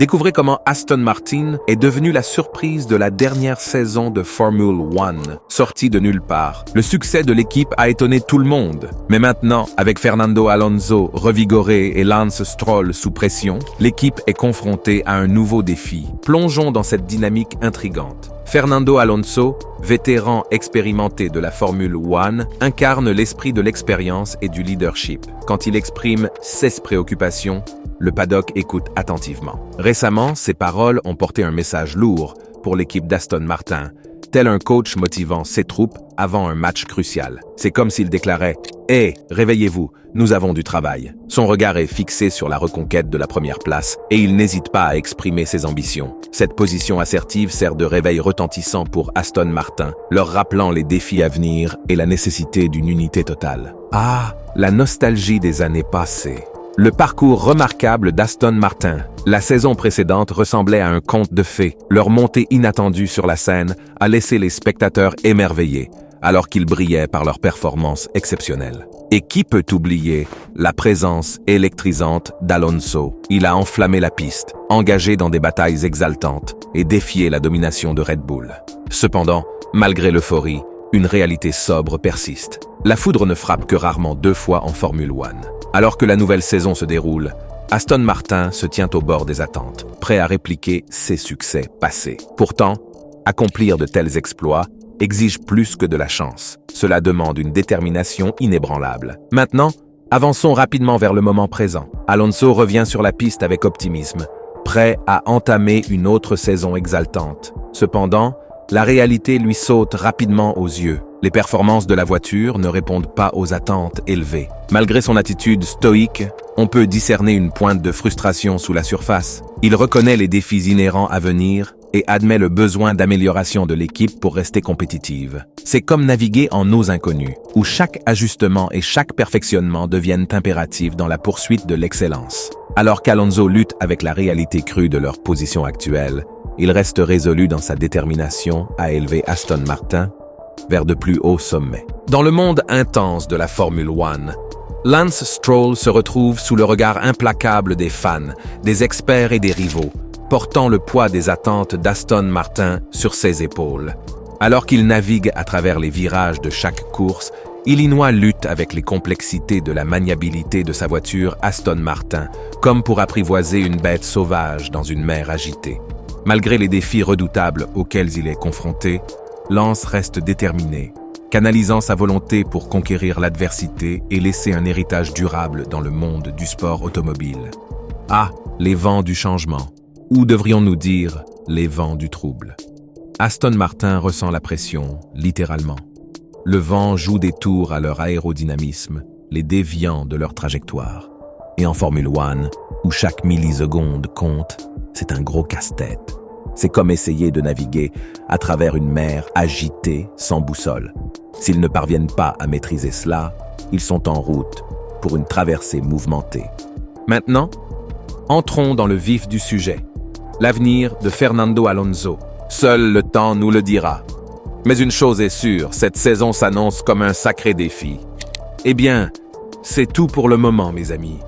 Découvrez comment Aston Martin est devenu la surprise de la dernière saison de Formule 1, sortie de nulle part. Le succès de l'équipe a étonné tout le monde. Mais maintenant, avec Fernando Alonso revigoré et Lance Stroll sous pression, l'équipe est confrontée à un nouveau défi. Plongeons dans cette dynamique intrigante. Fernando Alonso, vétéran expérimenté de la Formule 1, incarne l'esprit de l'expérience et du leadership. Quand il exprime ses préoccupations, le paddock écoute attentivement. Récemment, ses paroles ont porté un message lourd pour l'équipe d'Aston Martin, tel un coach motivant ses troupes avant un match crucial. C'est comme s'il déclarait « Hé, réveillez-vous, nous avons du travail ». Son regard est fixé sur la reconquête de la première place et il n'hésite pas à exprimer ses ambitions. Cette position assertive sert de réveil retentissant pour Aston Martin, leur rappelant les défis à venir et la nécessité d'une unité totale. Ah, la nostalgie des années passées. Le parcours remarquable d'Aston Martin. La saison précédente ressemblait à un conte de fées. Leur montée inattendue sur la scène a laissé les spectateurs émerveillés, alors qu'ils brillaient par leur performance exceptionnelle. Et qui peut oublier la présence électrisante d'Alonso? Il a enflammé la piste, engagé dans des batailles exaltantes et défié la domination de Red Bull. Cependant, malgré l'euphorie, une réalité sobre persiste. La foudre ne frappe que rarement 2 fois en Formule 1. Alors que la nouvelle saison se déroule, Aston Martin se tient au bord des attentes, prêt à répliquer ses succès passés. Pourtant, accomplir de tels exploits exige plus que de la chance. Cela demande une détermination inébranlable. Maintenant, avançons rapidement vers le moment présent. Alonso revient sur la piste avec optimisme, prêt à entamer une autre saison exaltante. Cependant, la réalité lui saute rapidement aux yeux. Les performances de la voiture ne répondent pas aux attentes élevées. Malgré son attitude stoïque, on peut discerner une pointe de frustration sous la surface. Il reconnaît les défis inhérents à venir et admet le besoin d'amélioration de l'équipe pour rester compétitive. C'est comme naviguer en eaux inconnues, où chaque ajustement et chaque perfectionnement deviennent impératifs dans la poursuite de l'excellence. Alors qu'Alonso lutte avec la réalité crue de leur position actuelle, il reste résolu dans sa détermination à élever Aston Martin vers de plus hauts sommets. Dans le monde intense de la Formule 1, Lance Stroll se retrouve sous le regard implacable des fans, des experts et des rivaux, portant le poids des attentes d'Aston Martin sur ses épaules. Alors qu'il navigue à travers les virages de chaque course, Illinois lutte avec les complexités de la maniabilité de sa voiture Aston Martin, comme pour apprivoiser une bête sauvage dans une mer agitée. Malgré les défis redoutables auxquels il est confronté, Lance reste déterminé, canalisant sa volonté pour conquérir l'adversité et laisser un héritage durable dans le monde du sport automobile. Ah, les vents du changement, ou devrions-nous dire les vents du trouble. Aston Martin ressent la pression, littéralement. Le vent joue des tours à leur aérodynamisme, les déviant de leur trajectoire. Et en Formule 1, où chaque milliseconde compte, c'est un gros casse-tête. C'est comme essayer de naviguer à travers une mer agitée sans boussole. S'ils ne parviennent pas à maîtriser cela, ils sont en route pour une traversée mouvementée. Maintenant, entrons dans le vif du sujet. L'avenir de Fernando Alonso. Seul le temps nous le dira. Mais une chose est sûre, cette saison s'annonce comme un sacré défi. Eh bien, c'est tout pour le moment, mes amis.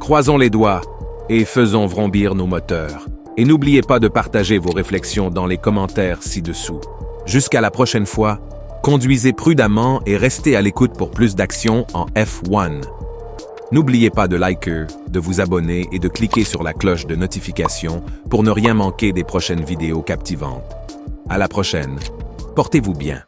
Croisons les doigts et faisons vrombir nos moteurs. Et n'oubliez pas de partager vos réflexions dans les commentaires ci-dessous. Jusqu'à la prochaine fois, conduisez prudemment et restez à l'écoute pour plus d'actions en F1. N'oubliez pas de liker, de vous abonner et de cliquer sur la cloche de notification pour ne rien manquer des prochaines vidéos captivantes. À la prochaine. Portez-vous bien.